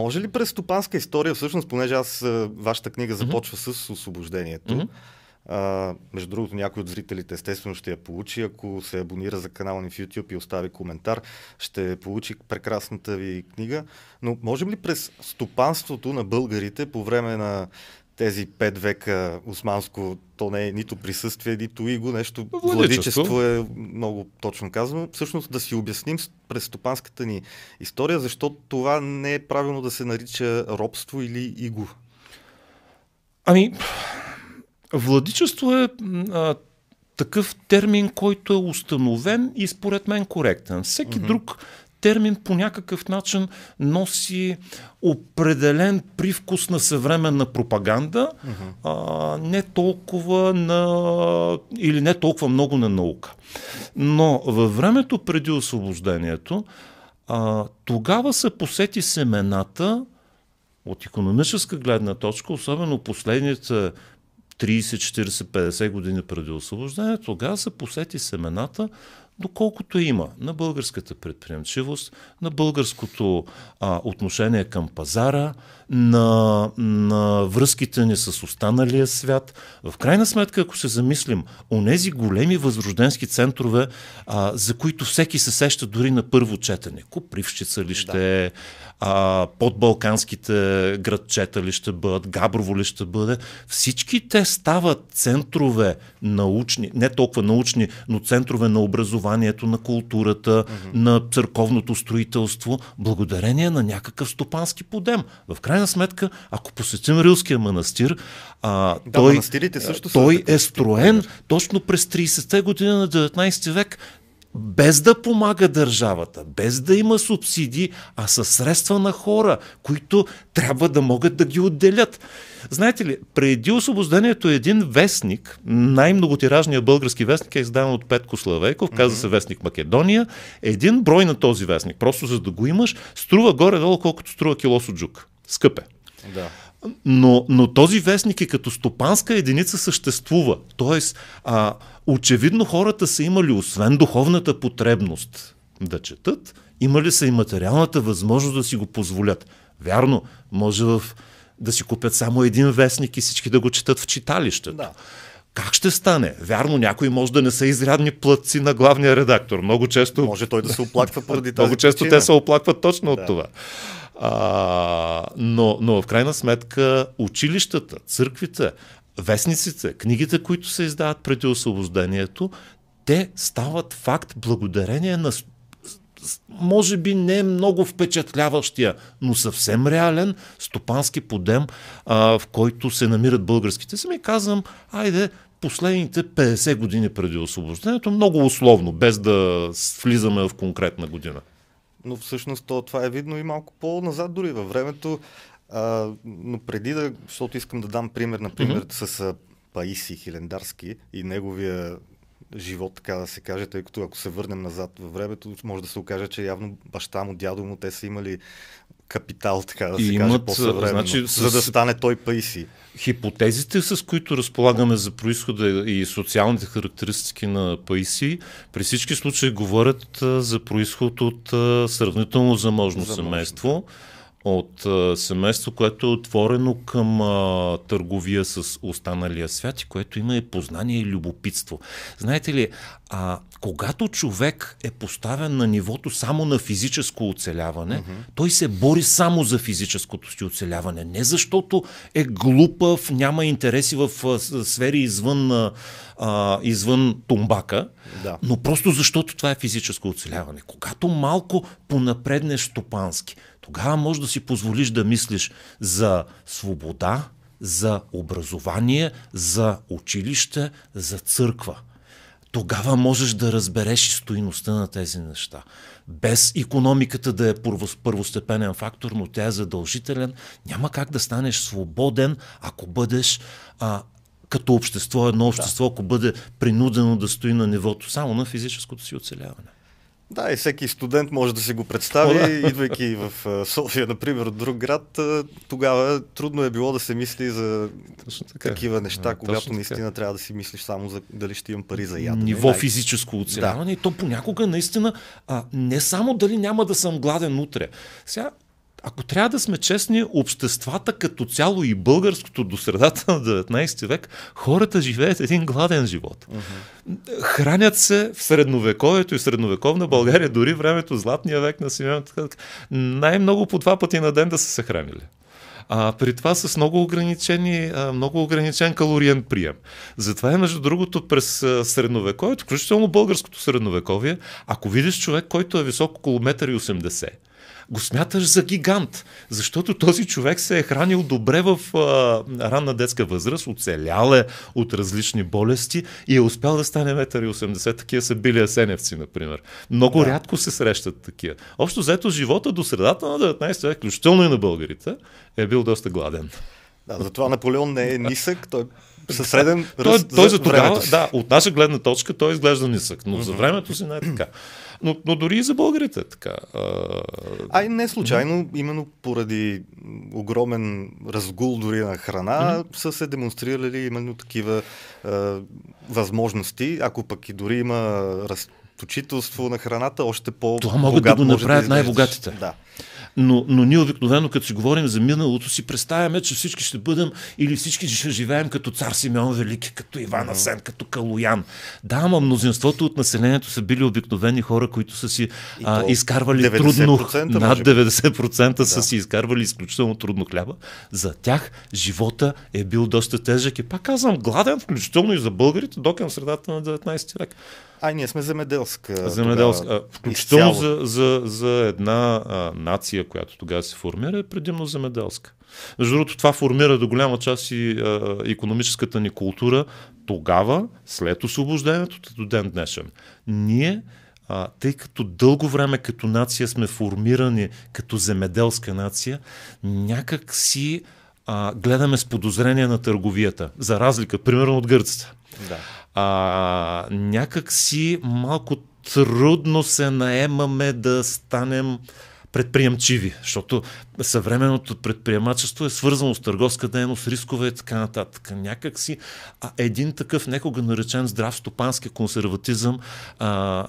Може ли през стопанска история, всъщност, понеже вашата книга започва с освобождението, между другото, някой от зрителите естествено ще я получи, ако се абонира за канала ни в YouTube и остави коментар, ще получи прекрасната ви книга. Но можем ли през стопанството на българите по време на тези 5 века османско, то не е нито присъствие, нито иго, нещо владичество е много точно казано, всъщност да си обясним през стопанската ни история, защо това не е правилно да се нарича робство или иго? Владичество е такъв термин, който е установен и според мен коректен. Всеки друг термин по някакъв начин носи определен привкус на съвременна пропаганда, не толкова или не толкова много на наука. Но във времето преди освобождението, тогава се посети семената от икономическа гледна точка, особено последните 30, 40, 50 години преди освобождението, тогава се посети семената, доколкото има на българската предприемчивост, на българското отношение към пазара, на връзките ни с останалия свят. В крайна сметка, ако се замислим, онези големи възрожденски центрове, за които всеки се сеща дори на първо четене. Копривщица ли ще е, подбалканските градчета ли ще бъдат, Габрово ли ще бъде. Всички те стават центрове научни, не толкова научни, но центрове на образованието, на културата, на църковното строителство, благодарение на някакъв стопански подем. В крайна сметка, ако посетим Рилския манастир, той е строен точно през 30-те години на 19 век, без да помага държавата, без да има субсидии, а със средства на хора, които трябва да могат да ги отделят. Знаете ли, преди освобождението един вестник, най-многотиражният български вестник е издаден от Петко Славейков, казва се Вестник Македония, един брой на този вестник, просто за да го имаш, струва горе-долу колкото струва кило суджук. Скъп е. Да. Но този вестник е като стопанска единица съществува. Тоест, очевидно хората са имали, освен духовната потребност да четат, имали са и материалната възможност да си го позволят. Вярно, може да си купят само един вестник и всички да го четат в читалището. Да. Как ще стане? Вярно, някои може да не са изрядни плътци на главния редактор. Много често... Може той да се оплаква поради тази много често причина. Те се оплакват точно от това. Но в крайна сметка училищата, църквите, вестниците, книгите, които се издават преди освобождението, те стават факт благодарение на може би не много впечатляващия, но съвсем реален стопански подем, в който се намират българските. Сами казвам, последните 50 години преди освобождението, много условно, без да влизаме в конкретна година. Но всъщност това е видно и малко по-назад дори във времето. Но преди защото искам да дам пример, например, с Паисий Хилендарски и неговия живот, така да се каже, тъй като ако се върнем назад във времето, може да се окаже, че явно баща му, дядо му, те са имали капитал, така да се каже, по-съвременно, за да стане той Паисий. Хипотезите, с които разполагаме за произхода и социалните характеристики на Паисий, при всички случаи говорят за произход от сравнително заможно семейство, от семейство, което е отворено към търговия с останалия свят и което има и познание и любопитство. Знаете ли, когато човек е поставен на нивото само на физическо оцеляване, той се бори само за физическото си оцеляване. Не защото е глупав, няма интереси в сфери извън тумбака, но просто защото това е физическо оцеляване. Когато малко понапреднеш стопански, тогава можеш да си позволиш да мислиш за свобода, за образование, за училище, за църква. Тогава можеш да разбереш и стойността на тези неща. Без икономиката да е първостепенен фактор, но тя е задължителен, няма как да станеш свободен, ако бъдеш като общество, едно общество, ако бъде принудено да стои на нивото само на физическото си оцеляване. Да, и всеки студент може да си го представи, идвайки в София, например, от друг град, тогава трудно е било да се мисли за такива неща, когато наистина трябва да си мислиш само за дали ще имам пари за ядене. Ниво физическо оцеляване и то понякога наистина не само дали няма да съм гладен утре. Сега ако трябва да сме честни, обществата като цяло и българското до средата на 19 век, хората живеят един гладен живот. Хранят се в средновековието и средновековна България, дори времето Златния век на Симеон, най-много по 2 пъти на ден да са се хранили. При това с много ограничен калориен прием. Затова е, между другото, през средновековието, включително българското средновековие, ако видиш човек, който е висок около 1,80 м, го смяташ за гигант, защото този човек се е хранил добре в ранна детска възраст, оцелял е от различни болести и е успял да стане 1,80 м. Такива са били есеневци, например. Много рядко се срещат такива. Общо взето живота до средата на 19 век, включително и на българите, е бил доста гладен. Да, затова Наполеон не е нисък, той със среден ръст той за тогава, от наша гледна точка, той изглежда нисък, но за времето си не е така. Но дори и за българите е така. И не случайно, именно поради огромен разгул дори на храна, са се демонстрирали именно такива възможности. Ако пък и дори има разточителство на храната, още по-богат. Това могат да го направят най-богатите. Да. Но ние обикновено, като си говорим за миналото, си представяме, че всички ще бъдем или всички ще живеем като цар Симеон Велики, като Иван Асен, като Калоян. Да, ама мнозинството от населението са били обикновени хора, които са си изкарвали трудно. Над 90% са си изкарвали изключително трудно хляба. За тях живота е бил доста тежък и пак казвам, гладен, включително и за българите, до към средата на 19 век. Ние сме земеделска. Включително за една нация, която тогава се формира, е предимно земеделска. Между другото, това формира до голяма част и икономическата ни култура тогава, след освобождението до ден днешен. Ние, тъй като дълго време като нация сме формирани като земеделска нация, някак си гледаме с подозрение на търговията, за разлика, примерно от гърците. Да. Някак си малко трудно се наемаме да станем предприемчиви, защото съвременното предприемачество е свързано с търговска дейност, рискове и така нататък. Някак си един такъв, некога наречен здрав стопански консерватизъм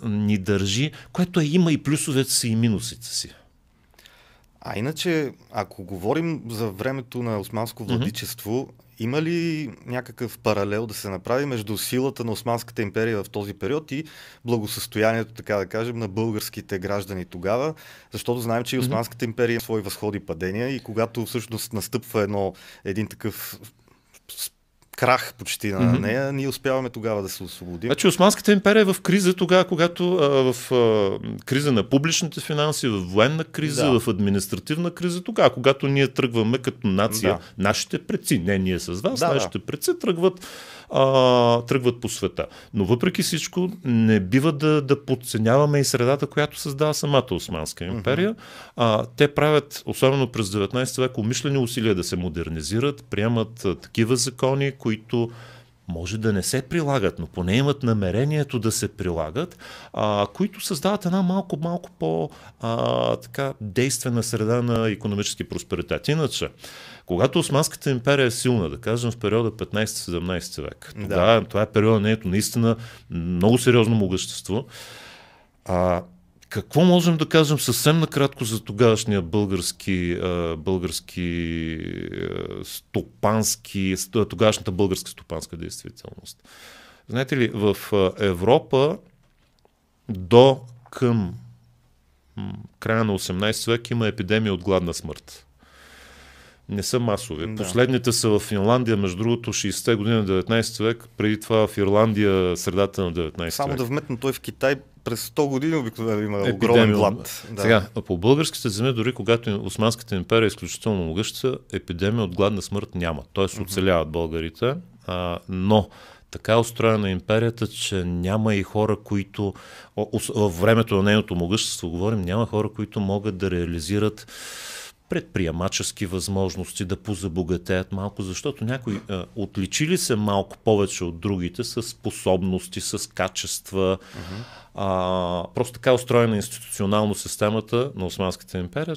ни държи, което има и плюсовете си и минусите си. Иначе, ако говорим за времето на османско владичество, има ли някакъв паралел да се направи между силата на Османската империя в този период и благосъстоянието, така да кажем, на българските граждани тогава? Защото знаем, че и Османската империя има свои възходи и падения и когато всъщност настъпва един такъв крах почти на нея, ние успяваме тогава да се освободим. Значи Османската империя е в криза тогава, когато в криза на публичните финанси, в военна криза, в административна криза, тогава, когато ние тръгваме като нация, нашите предци, не ние с вас, нашите предци тръгват по света. Но въпреки всичко не бива да подценяваме и средата, която създава самата Османска империя. Те правят, особено през 19 век, умишлени усилия да се модернизират, приемат такива закони, които може да не се прилагат, но поне имат намерението да се прилагат, които създават една малко по-така действена среда на икономически просперитет. Иначе, когато Османската империя е силна, да кажем в периода 15-17 век, тогава това е периода на нейното наистина много сериозно могъщество. Какво можем да кажем съвсем накратко за тогавашния тогавашната българска стопанска действителност? Знаете ли, в Европа до към края на 18 век има епидемия от гладна смърт. Не са масови. Последните са в Финландия, между другото 60-те години на 19 век, преди това в Ирландия средата на 19 век. Само да вметна, той в Китай през 100 години обикновено има огромен глад. Сега, по българските земи, дори когато Османската империя е изключително могъща, епидемия от гладна смърт няма. Тоест оцеляват българите, но така е устроена империята, че няма и хора, които във времето на нейното могъщество говорим, няма хора, които могат да реализират предприемачески възможности, да позабогатеят малко, защото някои отличили се малко повече от другите с способности, с качества. Просто така е устроена институционално системата на Османската империя,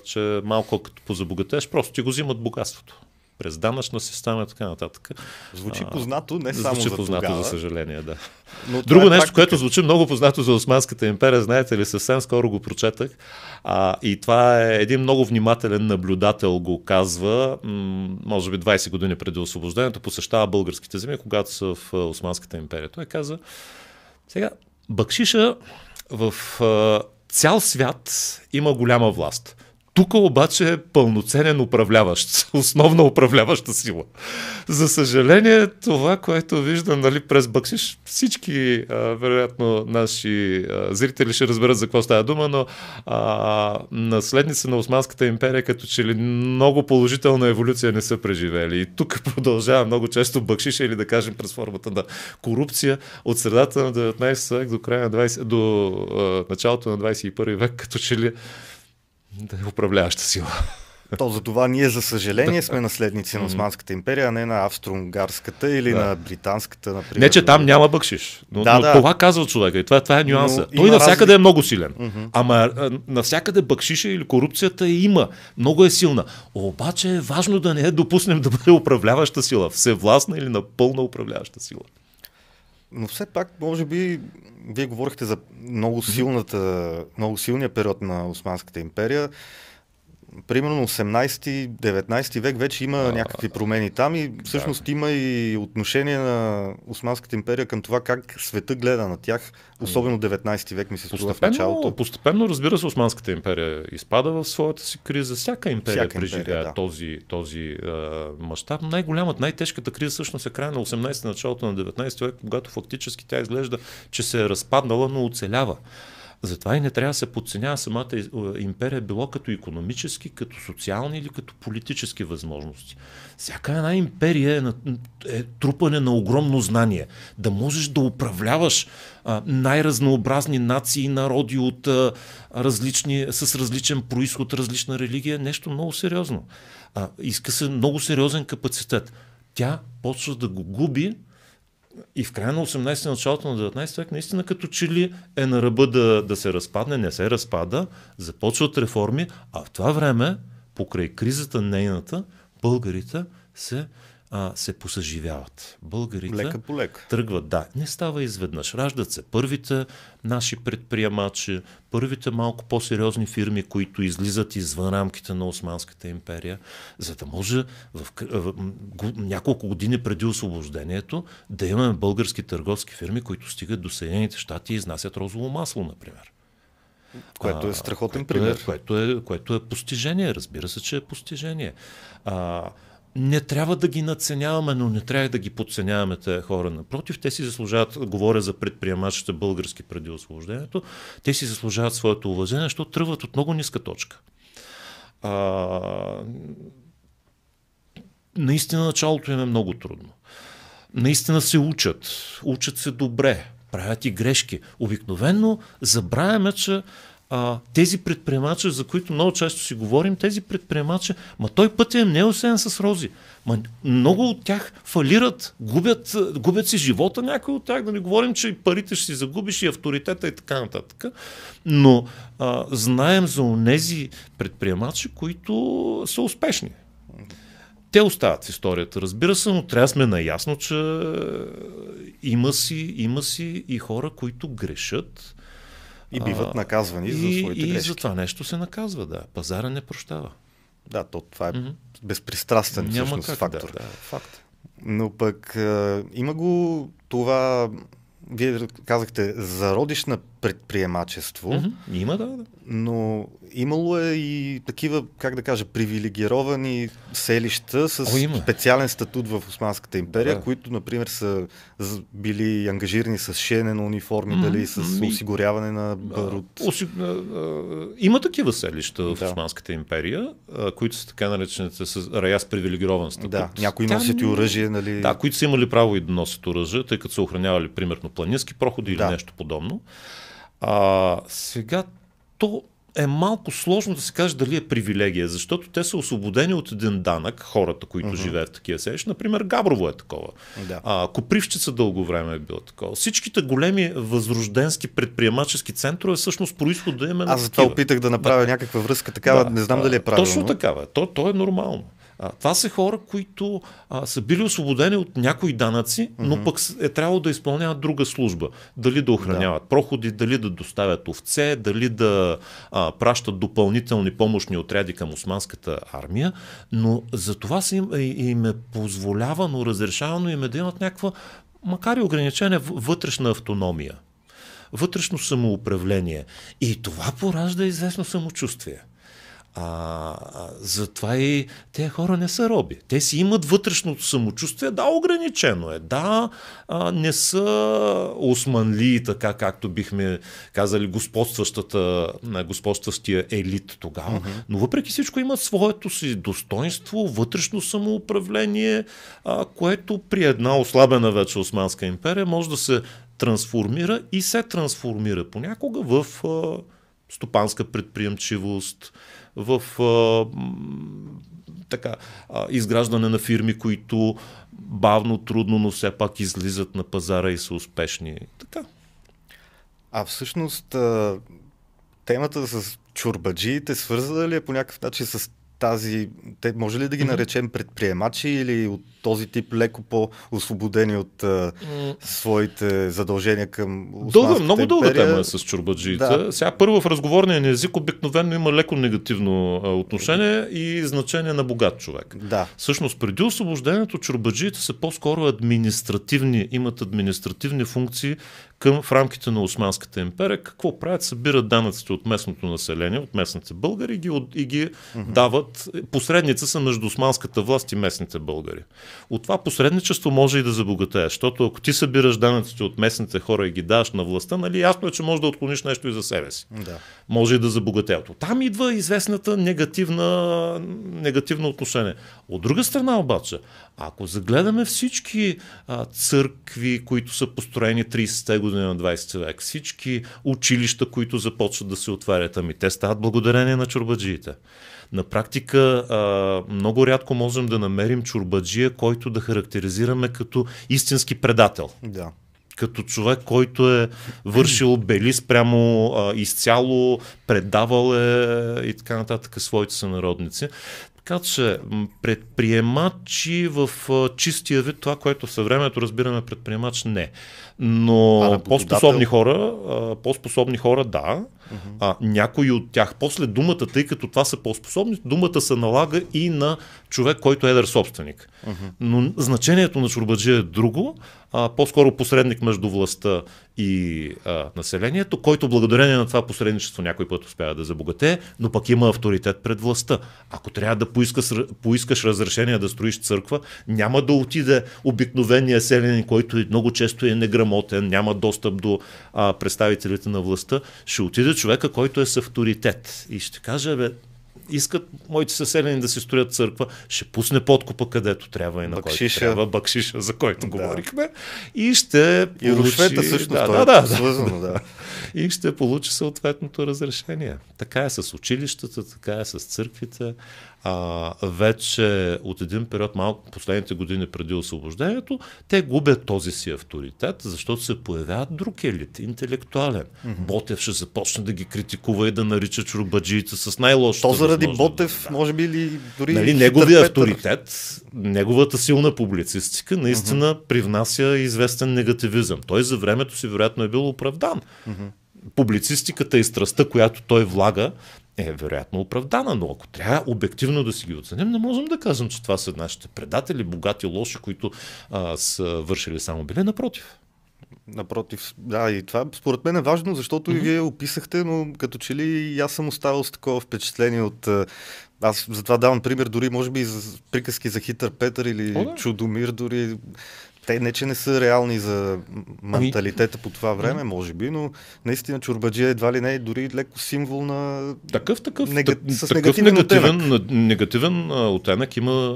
че малко като позабогатееш, просто ти го взимат богатството. през данъчна система и така нататък. Звучи познато, не само звучи за познато, тогава. За съжаление, да. Но друго нещо, което звучи много познато за Османската империя, знаете ли, съвсем скоро го прочетах. И това е един много внимателен наблюдател го казва, може би 20 години преди освобождението, посещава българските земи, когато са в Османската империя. Той каза, сега, бакшиша в цял свят има голяма власт. Тук обаче е пълноценен управляващ, основна управляваща сила. За съжаление, това, което виждам, нали, през бакшиш, всички, вероятно, наши зрители ще разберат за какво става дума, но наследници на Османската империя, като че ли много положителна еволюция не са преживели. И тук продължава много често бакшиша, или да кажем през формата на корупция от средата на 19 век до края на до началото на 21 век, като че ли да е управляваща сила. То за това ние, за съжаление, сме наследници на Османската империя, а не на австро-унгарската или на британската, например. Не, че там няма бакшиш. Но това казва човека и това е нюанса. Той навсякъде е много силен. Ама навсякъде бакшиша или корупцията има. Много е силна. Обаче е важно да не я допуснем да бъде управляваща сила. Всевластна или напълна управляваща сила. Но все пак, може би, вие говорихте за много силния период на Османската империя. Примерно 18-19 век вече има някакви промени там и всъщност има и отношение на Османската империя към това как света гледа на тях, особено 19 век ми се струва в началото. Постепенно, разбира се, Османската империя изпада в своята си криза. Всяка империя преживява този мащаб. Най-голямата, най-тежката криза всъщност е края на 18 началото на 19 век, когато фактически тя изглежда, че се е разпаднала, но оцелява. Затова и не трябва да се подценява самата империя, било като икономически, като социални или като политически възможности. Всяка една империя е трупане на огромно знание. Да можеш да управляваш най-разнообразни нации и народи с различен произход, различна религия, нещо много сериозно. Иска се много сериозен капацитет. Тя почва да го губи. И в края на 18 началото на 19 век наистина като че ли е на ръба да се разпадне, не се разпада, започват реформи, а в това време, покрай кризата нейната, българите се посъживяват. Българите лека по лека тръгват. Да, не става изведнъж. Раждат се първите наши предприемачи, първите малко по-сериозни фирми, които излизат извън рамките на Османската империя, за да може няколко години преди освобождението да имаме български търговски фирми, които стигат до Съединените щати и изнасят розово масло, например. Което е страхотен пример. Което е постижение. Разбира се, че е постижение. Не трябва да ги надценяваме, но не трябва да ги подценяваме тези хора. Напротив, те си заслужават, говоря за предприемачите български преди освобождението, те си заслужават своето уважение, защото тръгват от много ниска точка. Наистина началото им е много трудно. Наистина се учат се добре, правят и грешки. Обикновено забравяме, че тези предприемачи, за които много често си говорим, тези предприемачи, той пътя им не е осеян с рози. Много от тях фалират, губят си живота, някои от тях, да не говорим, че и парите ще си загубиш, и авторитета и така нататък. Но знаем за онези предприемачи, които са успешни. Те остават в историята, разбира се, но трябва да сме наясно, че има си и хора, които грешат. И биват наказвани за своите грешки. И за това нещо се наказва, да. Пазара не прощава. Да, това е безпристрастен всъщност фактор. Да, факт. Но пък има го това, вие казахте, зародиш на предприемачество. Има, да. Но имало е и такива, как да кажа, привилегировани селища с специален статут в Османската империя, които, например, са били ангажирани с шиене на униформи, дали с осигуряване на барут. Има такива селища в Османската империя, които са така наречените с рая с привилегирован статут. Да, някои носят и оръжие, нали? Да, които са имали право и да носят оръжие, тъй като са охранявали, примерно, планински проходи или нещо подобно. Сега то е малко сложно да се каже дали е привилегия, защото те са освободени от един данък, хората, които живеят в такива селища. Например, Габрово е такова. Копривщица дълго време е било такова. Всичките големи възрожденски предприемачески центрове всъщност произхода им е на Аз затова опитах да направя някаква връзка такава, не знам дали е правилно. Точно такава. То е нормално. Това са хора, които са били освободени от някои данъци, но пък е трябвало да изпълняват друга служба. Дали да охраняват проходи, дали да доставят овце, дали да пращат допълнителни помощни отряди към османската армия, но за това им е позволявано, разрешавано им е да имат някаква, макар и ограничена, вътрешна автономия, вътрешно самоуправление. И това поражда известно самочувствие. Затова и тези хора не са роби. Те си имат вътрешното самочувствие, да, ограничено е, да, не са османли, така както бихме казали господстващия елит тогава, но въпреки всичко имат своето си достоинство, вътрешно самоуправление, което при една ослабена вече Османска империя може да се трансформира и се трансформира понякога в стопанска предприемчивост, в изграждане на фирми, които бавно, трудно, но все пак излизат на пазара и са успешни. Така. Всъщност темата с чорбаджиите свързана ли е по някакъв начин с тази, те може ли да ги наречем предприемачи или от този тип леко по-освободени от своите задължения към Османската много дълга империя? тема е с чорбаджиите. Да. Сега първо в разговорния ни език обикновено има леко негативно отношение и значение на богат човек. Да. Всъщност преди освобождението чорбаджиите са по-скоро административни, имат административни функции в рамките на Османската империя. Какво правят? Събират данъците от местното население, от местните българи и ги дават. Посредници са между османската власт и местните българи. От това посредничество може и да забогатееш, защото ако ти събираш данъците от местните хора и ги даваш на властта, нали, ясно е, че можеш да отклониш нещо и за себе си. Да. Може и да забогатеят. Оттам идва известната негативно отношение. От друга страна обаче, ако загледаме всички църкви, които са построени 30-те години на 20 век, всички училища, които започват да се отварят, те стават благодарение на чорбаджиите. На практика много рядко можем да намерим чорбаджия, който да характеризираме като истински предател. Да. Като човек, който е вършил бели спрямо изцяло, предавал и така нататък своите сънародници. Така че предприемачи в чистия вид, това, което в съвремето разбираме предприемач, не. Но по-способни хора, да. Някои от тях, после думата, тъй като това са по-способни, думата се налага и на човек, който е едър собственик. Но значението на чорбаджия е друго, по-скоро посредник между властта и населението, който благодарение на това посредничество някой път успява да забогатее, но пък има авторитет пред властта. Ако трябва да поискаш разрешение да строиш църква, няма да отиде обикновения селянин, който много често е неграмотен, няма достъп до представителите на властта, ще отиде човека, който е с авторитет и ще каже, искат моите съселени да си строят църква, ще пусне подкупа където трябва и на който трябва, бакшиша, за който говорихме, и ще получи... И рушвета също И ще получи съответното разрешение. Така е с училищата, така е с църквите. Вече от един период, малко последните години преди освобождението, те губят този си авторитет, защото се появяват друг елит, интелектуален. Ботев ще започне да ги критикува и да нарича чорбаджиите с най-лошото. То заради Ботев, може би, или дори... неговия авторитет, неговата силна публицистика наистина привнася известен негативизъм. Той за времето си вероятно е бил оправдан. Публицистиката и страстта, която той влага, е вероятно оправдана, но ако трябва обективно да си ги оценим, не можем да кажем, че това са нашите предатели, богати, лоши, които са вършили само били. Напротив, да, и това според мен е важно, защото и вие описахте, но като че ли и аз съм оставил с такова впечатление от... Аз затова давам пример, дори може би за приказки за Хитър Петър или Чудомир, дори... Те не, че не са реални за менталитета по това време, може би, но наистина чорбаджия едва ли не е дори леко символ на... Такъв негативен негативен оттенък има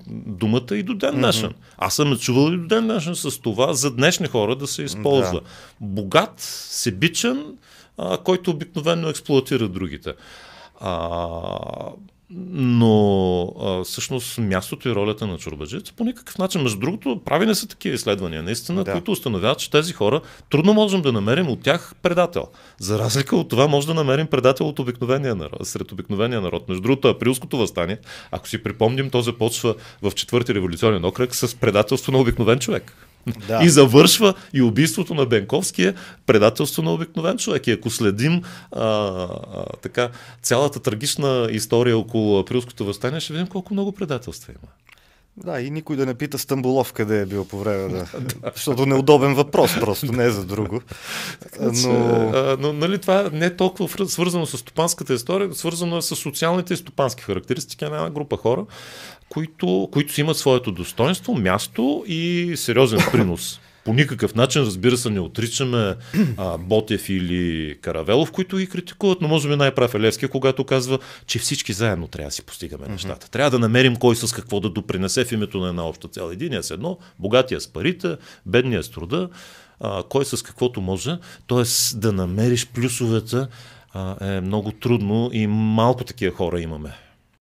думата и до ден днешен. Аз съм чувал и до ден днешен с това за днешни хора да се използва. Богат, себичен, който обикновено експлоатира другите. Но всъщност мястото и ролята на чорбаджията по никакъв начин. Между другото, правени са такива изследвания, наистина, които установяват, че тези хора трудно можем да намерим от тях предател. За разлика от това, може да намерим предател от обикновения народ, сред обикновения народ. Между другото, априлското въстание, ако си припомним, то започва в 4-ти революционен окръг с предателство на обикновен човек. Да. И завършва и убийството на Бенковски е предателство на обикновен човек. И ако следим така цялата трагична история около априлското въстание, ще видим колко много предателства има. Да, и никой да не пита Стамболов къде е бил по време защото неудобен въпрос, просто не е за друго. Но нали, това не е толкова свързано с стопанската история, свързано е с социалните и стопански характеристики на една група хора, които си имат своето достоинство, място и сериозен принос. По никакъв начин, разбира се, не отричаме Ботев или Каравелов, които ги критикуват, но може би най-прав е Левски, когато казва, че всички заедно трябва да си постигаме нещата. Трябва да намерим кой с какво да допринесе в името на една обща цел. Единия с едно, богатия с парите, бедния с труда, кой с каквото може. Тоест да намериш плюсовете е много трудно и малко такива хора имаме.